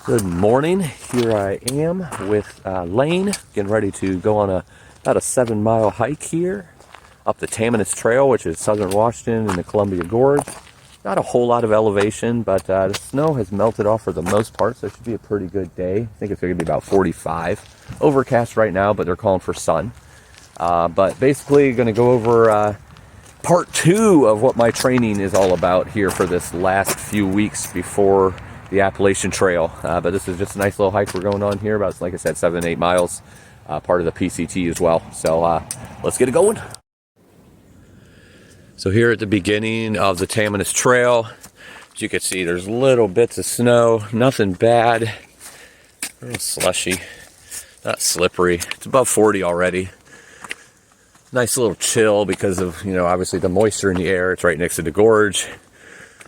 Good morning. Here I am with Lane, getting ready to go on about a 7-mile hike here up the Appalachian Trail, which is southern Washington in the Columbia Gorge. Not a whole lot of elevation, but the snow has melted off for the most part, so it should be a pretty good day. I think it's going to be about 45. Overcast right now, but they're calling for sun. But basically, going to go over part 2 of what my training is all about here for this last few weeks before the Appalachian Trail. But this is just a nice little hike we're going on here, about, like I said, 7-8 miles, part of the PCT as well. So let's get it going. So here at the beginning of the Appalachian Trail, as you can see, there's little bits of snow, nothing bad, a little slushy, not slippery. It's above 40 already. Nice little chill because of, obviously the moisture in the air. It's right next to the gorge.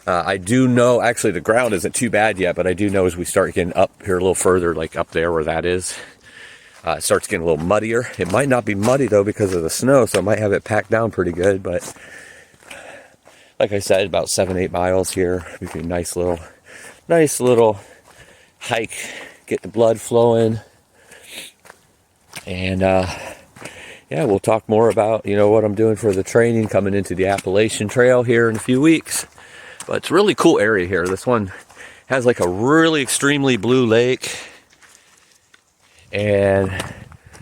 I do know, actually the ground isn't too bad yet, but I do know as we start getting up here a little further, like up there where that is, it starts getting a little muddier. It might not be muddy though because of the snow, so I might have it packed down pretty good, but like I said, about 7-8 miles here. We can nice little hike, get the blood flowing, and yeah, we'll talk more about, what I'm doing for the training coming into the Appalachian Trail here in a few weeks. But it's a really cool area here. This one has like a really extremely blue lake. And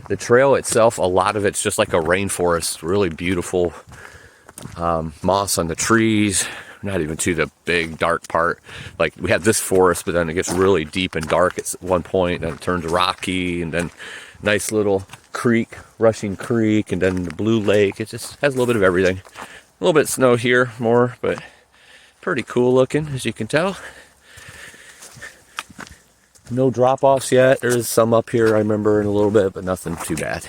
the trail itself, a lot of it's just like a rainforest. Really beautiful moss on the trees. Not even to the big dark part. Like we have this forest, but then it gets really deep and dark at one point. And it turns rocky, and then nice little creek, rushing creek, and then the blue lake. It just has a little bit of everything. A little bit of snow here, more, but pretty cool looking, as you can tell. No drop-offs yet. There's some up here, I remember, in a little bit, but nothing too bad.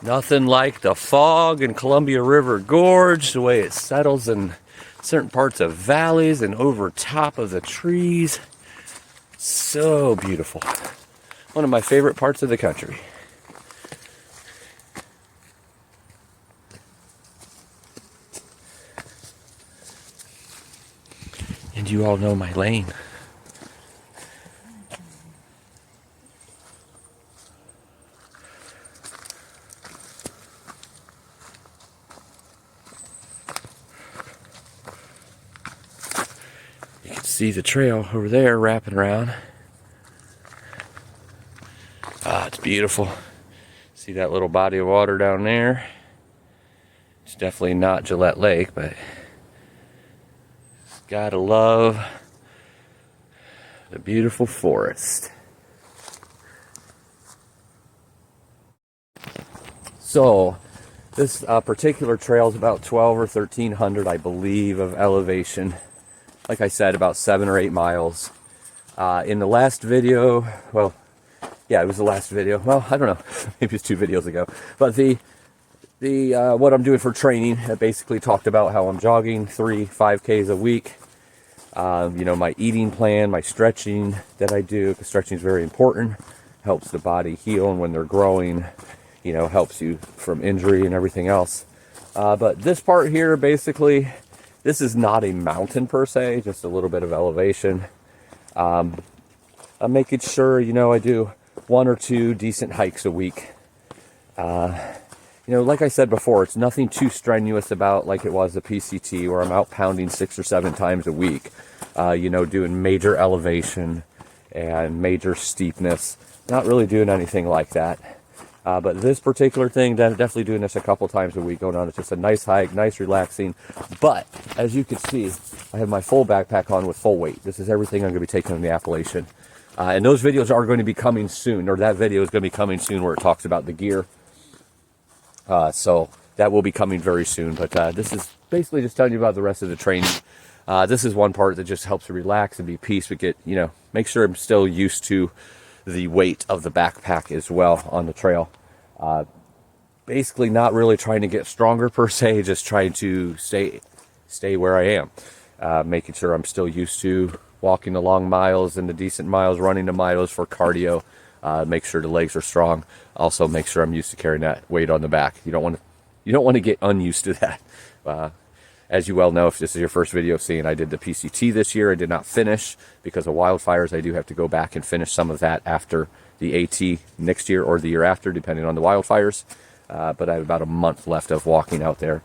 Nothing like the fog in Columbia River Gorge, the way it settles in certain parts of valleys and over top of the trees. So beautiful. One of my favorite parts of the country. And you all know my lane. You can see the trail over there wrapping around. It's beautiful. See that little body of water down there? It's definitely not Gillette Lake, but gotta love the beautiful forest. So this particular trail is about 12 or 1300, I believe, of elevation. Like I said, about 7 or 8 miles. In the last video, well, yeah, it was the last video. Well, I don't know. Maybe it's 2 videos ago. But the what I'm doing for training, I basically talked about how I'm jogging 3 5Ks a week. My eating plan, my stretching that I do, because stretching is very important. Helps the body heal, and when they're growing, helps you from injury and everything else. But this part here, basically, this is not a mountain per se, just a little bit of elevation. I'm making sure, I do 1 or 2 decent hikes a week. Like I said before, it's nothing too strenuous about like it was the PCT, where I'm out pounding 6 or 7 times a week, doing major elevation and major steepness. Not really doing anything like that. But this particular thing, definitely doing this a couple times a week, going on. It's just a nice hike, nice relaxing. But as you can see, I have my full backpack on with full weight. This is everything I'm going to be taking on the Appalachian. And those videos are going to be coming soon, or that video is going to be coming soon where it talks about the gear. So that will be coming very soon. But this is basically just telling you about the rest of the training. This is one part that just helps you relax and be peace, but make sure I'm still used to the weight of the backpack as well on the trail. Basically not really trying to get stronger per se, just trying to stay where I am. Making sure I'm still used to walking the long miles and the decent miles, running the miles for cardio. Make sure the legs are strong. Also make sure I'm used to carrying that weight on the back. You don't want to get unused to that. As you well know, if this is your first video seeing, I did the PCT this year. I did not finish because of wildfires. I do have to go back and finish some of that after the AT next year or the year after, depending on the wildfires. But I have about a month left of walking out there.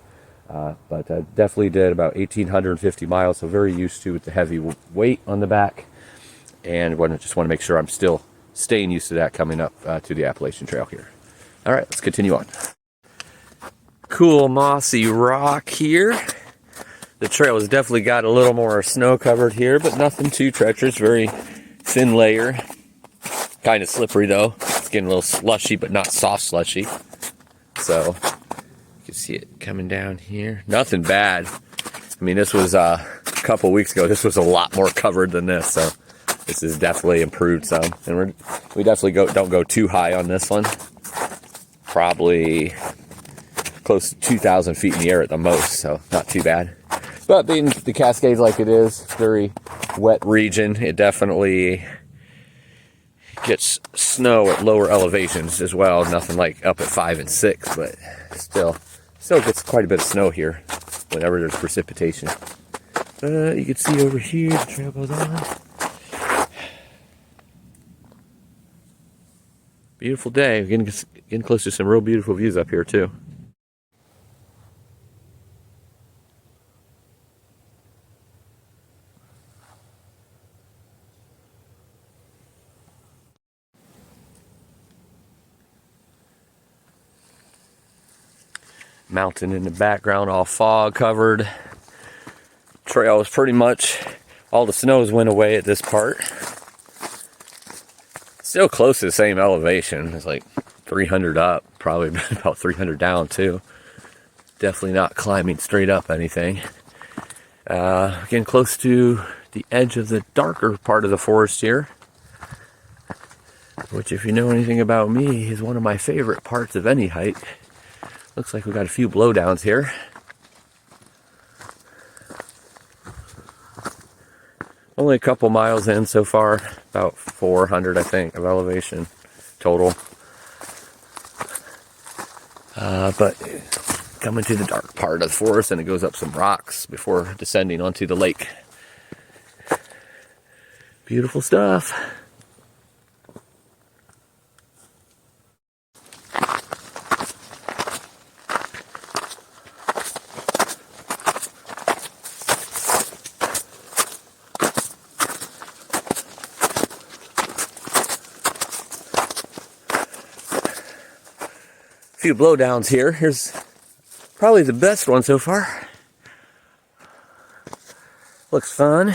But I definitely did about 1,850 miles, so very used to with the heavy weight on the back. And just want to make sure I'm still staying used to that coming up to the Appalachian Trail here. All right, let's continue on. Cool mossy rock here. The trail has definitely got a little more snow covered here, but nothing too treacherous. Very thin layer. Kind of slippery though. It's getting a little slushy, but not soft slushy. So you can see it coming down here. Nothing bad. I mean, this was a couple weeks ago. This was a lot more covered than this, so this has definitely improved some. And we definitely don't go too high on this one. Probably close to 2,000 feet in the air at the most, so not too bad. But being the Cascades like it is, very wet region, it definitely gets snow at lower elevations as well. Nothing like up at 5 and 6, but still gets quite a bit of snow here whenever there's precipitation. You can see over here, the trail goes on. Beautiful day. We're getting close to some real beautiful views up here too. Mountain in the background, all fog covered. Trail is pretty much, all the snows went away at this part. Still close to the same elevation. It's like 300 up, probably about 300 down too. Definitely not climbing straight up anything. Getting close to the edge of the darker part of the forest here, which, if you know anything about me, is one of my favorite parts of any hike. Looks like we got a few blowdowns here. Only a couple miles in so far, about 400 I think of elevation total. But coming to the dark part of the forest, and it goes up some rocks before descending onto the lake. Beautiful stuff. Few blowdowns here. Here's probably the best one so far. Looks fun.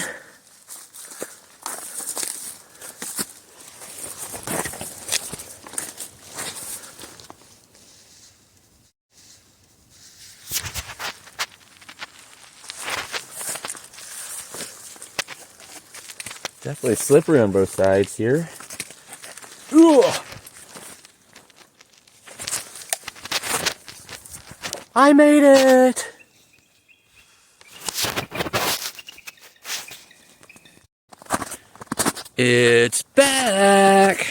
Definitely slippery on both sides here. Ooh. I made it! It's back!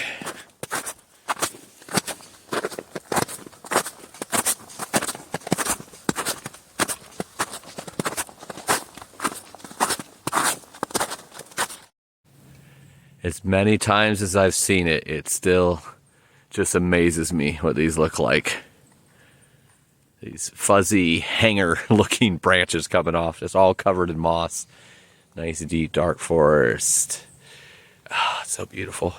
As many times as I've seen it, it still just amazes me what these look like. These fuzzy hanger looking branches coming off, just all covered in moss. Nice deep dark forest. Ah, it's so beautiful.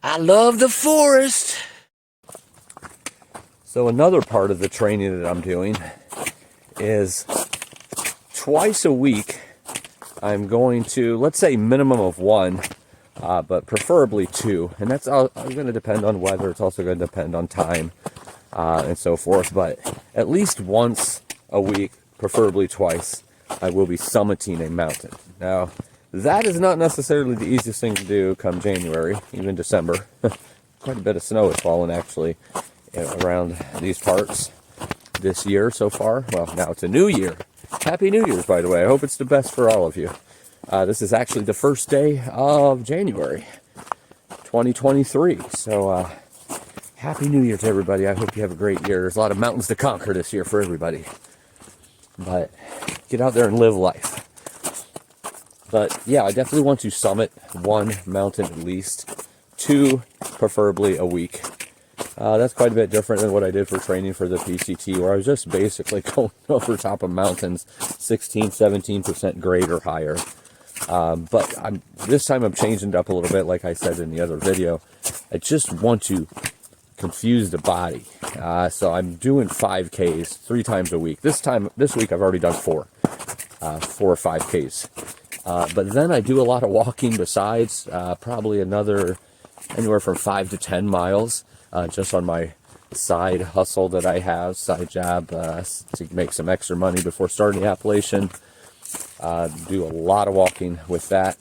I love the forest. So another part of the training that I'm doing is twice a week I'm going to, let's say minimum of one, but preferably two. And that's going to depend on weather. It's also going to depend on time. And so forth, but at least once a week, preferably twice, I will be summiting a mountain. Now, that is not necessarily the easiest thing to do come January, even December. Quite a bit of snow has fallen actually around these parts this year so far. Well, now it's a new year. Happy New Year's, by the way. I hope it's the best for all of you. This is actually the first day of January 2023. So Happy New Year to everybody. I hope you have a great year. There's a lot of mountains to conquer this year for everybody. But get out there and live life. But yeah, I definitely want to summit one mountain at least, 2 preferably a week. That's quite a bit different than what I did for training for the PCT, where I was just basically going over top of mountains 16-17% grade or higher. But this time I'm changing it up a little bit, like I said in the other video. I just want to confuse the body. So I'm doing 5Ks 3 times a week. This week I've already done 4 or 5Ks. But then I do a lot of walking besides, probably another anywhere from 5 to 10 miles, just on my side hustle that I have, side job, to make some extra money before starting the Appalachian. Do a lot of walking with that.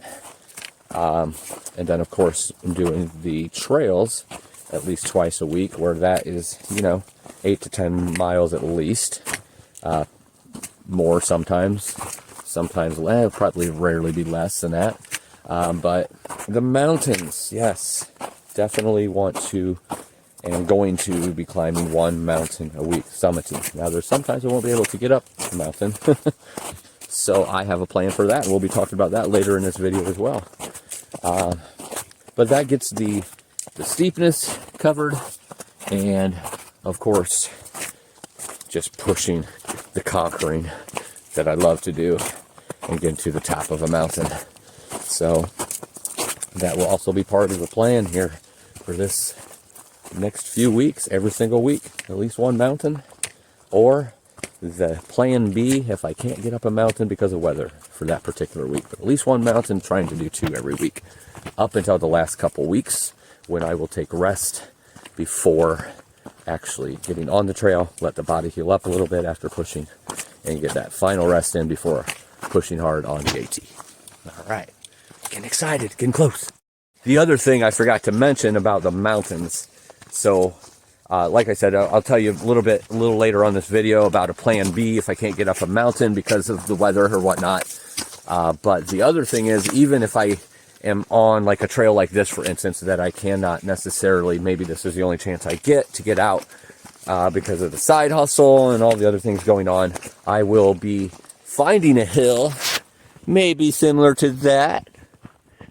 And then of course I'm doing the trails at least twice a week, where that is, 8 to 10 miles at least. More sometimes less, probably rarely be less than that. But the mountains, yes, definitely want to, and I'm going to be climbing 1 mountain a week, summiting. Now there's sometimes I won't be able to get up the mountain. So I have a plan for that, and we'll be talking about that later in this video as well. But that gets the steepness covered, and of course just pushing the conquering that I love to do and getting to the top of a mountain. So that will also be part of the plan here for this next few weeks. Every single week, at least 1 mountain, or the plan B if I can't get up a mountain because of weather for that particular week. But at least 1 mountain, trying to do 2 every week up until the last couple weeks, when I will take rest before actually getting on the trail, let the body heal up a little bit after pushing, and get that final rest in before pushing hard on the AT. All right, getting excited, getting close. The other thing I forgot to mention about the mountains, so like I said, I'll tell you a little later on this video about a plan B if I can't get up a mountain because of the weather or whatnot. But the other thing is, even if I am on like a trail like this, for instance, that I cannot necessarily, maybe this is the only chance I get to get out because of the side hustle and all the other things going on, I will be finding a hill, maybe similar to that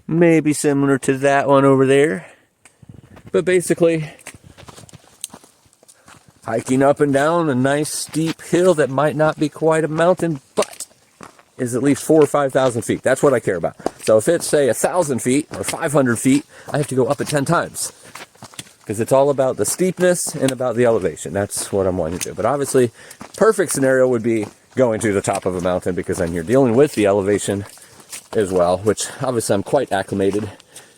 one over there, but basically hiking up and down a nice steep hill that might not be quite a mountain, but is at least 4,000 or 5,000 feet. That's what I care about. So if it's, say, 1,000 feet or 500 feet, I have to go up it 10 times. Because it's all about the steepness and about the elevation. That's what I'm wanting to do. But obviously, perfect scenario would be going to the top of a mountain, because then you're dealing with the elevation as well, which obviously I'm quite acclimated.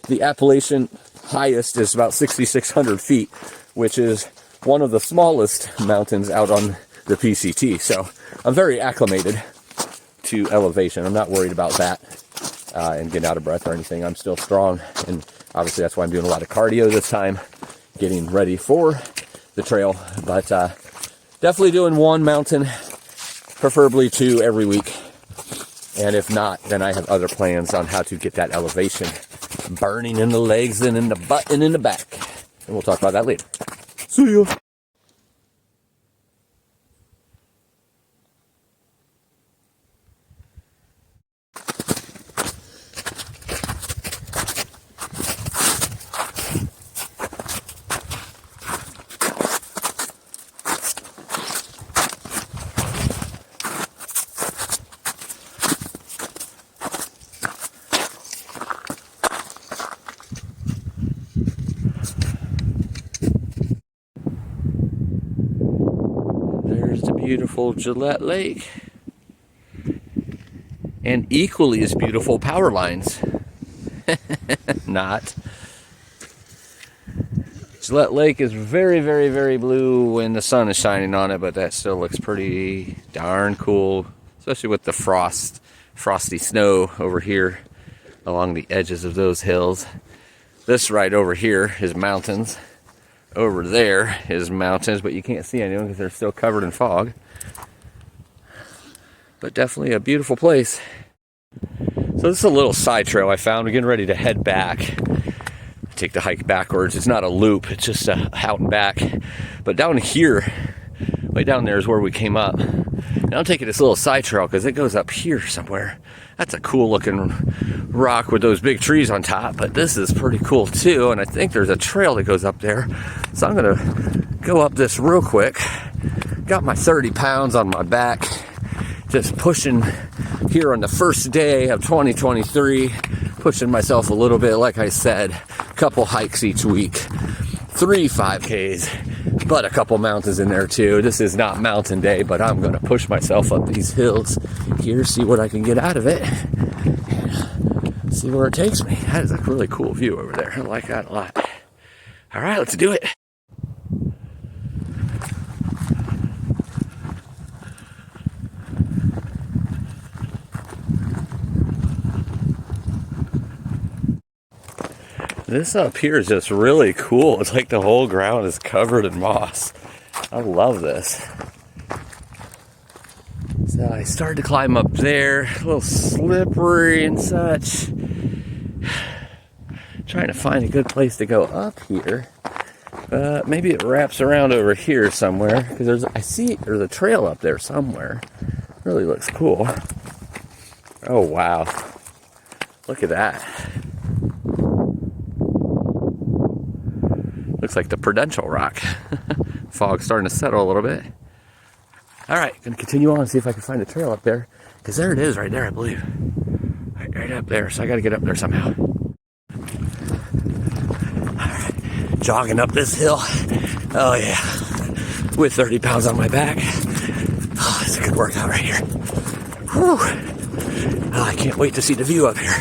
The Appalachian highest is about 6,600 feet, which is one of the smallest mountains out on the PCT. So I'm very acclimated to elevation. I'm not worried about that and getting out of breath or anything. I'm still strong, and obviously that's why I'm doing a lot of cardio this time, getting ready for the trail. But definitely doing 1 mountain, preferably 2 every week. And if not, then I have other plans on how to get that elevation burning in the legs and in the butt and in the back. And we'll talk about that later. See ya. There's the beautiful Gillette Lake, and equally as beautiful power lines. Not. Gillette Lake is very, very, very blue when the sun is shining on it, but that still looks pretty darn cool, especially with the frosty snow over here along the edges of those hills. This right over here is mountains. Over there is mountains, but you can't see anyone because they're still covered in fog. But definitely a beautiful place. So this is a little side trail I found. We're getting ready to head back take the hike backwards. It's not a loop, it's just out and back. But down here, way down there is where we came up. And I'm taking this little side trail because it goes up here somewhere. That's a cool looking rock with those big trees on top, but this is pretty cool too. And I think there's a trail that goes up there. So I'm gonna go up this real quick. Got my 30 pounds on my back, just pushing here on the first day of 2023, pushing myself a little bit. Like I said, a couple hikes each week, 3 5Ks, but a couple mountains in there too. This is not mountain day, but I'm gonna push myself up these hills here, see what I can get out of it, and see where it takes me. That is a really cool view over there. I like that a lot. All right, let's do it. This up here is just really cool. It's like the whole ground is covered in moss. I love this. So I started to climb up there, a little slippery and such. Trying to find a good place to go up here. Maybe it wraps around over here somewhere, because I see there's a trail up there somewhere. Really looks cool. Oh wow. Look at that. Looks like the Prudential Rock. Fog's starting to settle a little bit. All right, gonna continue on and see if I can find a trail up there, because there it is right there, I believe. Right up there, so I gotta get up there somehow. All right, jogging up this hill. Oh yeah, with 30 pounds on my back. Oh, it's a good workout right here. Whew. Oh, I can't wait to see the view up here.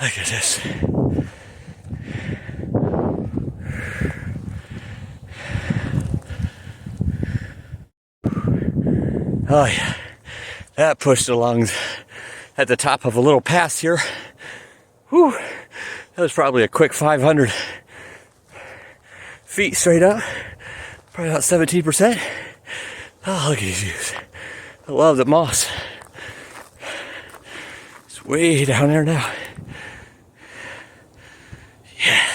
Look at this. Oh yeah, that pushed along at the top of a little pass here. Whew, that was probably a quick 500 feet straight up. Probably about 17%. Oh, look at these views. I love the moss. It's way down there now. Yeah,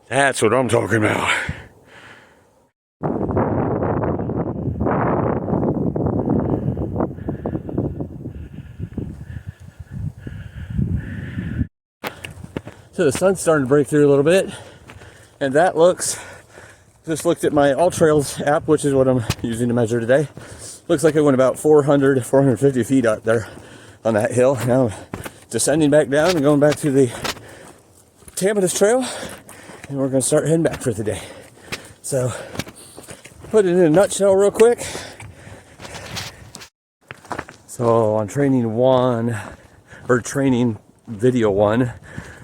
that's what I'm talking about. So the sun's starting to break through a little bit, and that looks, just looked at my All Trails app, which is what I'm using to measure today. Looks like I went about 450 feet up there on that hill. Now I'm descending back down and going back to the Tampa's Trail, and we're going to start heading back for the day. So, put it in a nutshell real quick. So on training video one,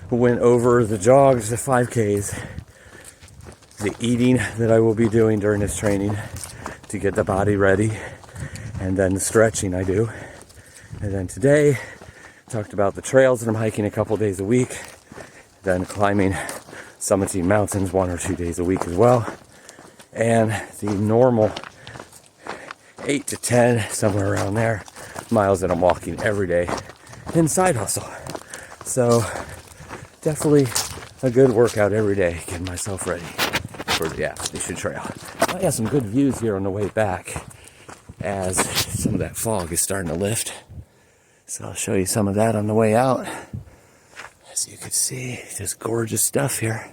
went over the jogs, the 5Ks, the eating that I will be doing during this training to get the body ready, and then the stretching I do. And then today, talked about the trails that I'm hiking a couple days a week, then climbing summiting mountains 1 or 2 days a week as well, and the normal 8 to 10, somewhere around there, miles that I'm walking every day in side hustle. So definitely a good workout every day, getting myself ready for the Appalachian Trail. I got some good views here on the way back as some of that fog is starting to lift. So I'll show you some of that on the way out. As you can see, just gorgeous stuff here.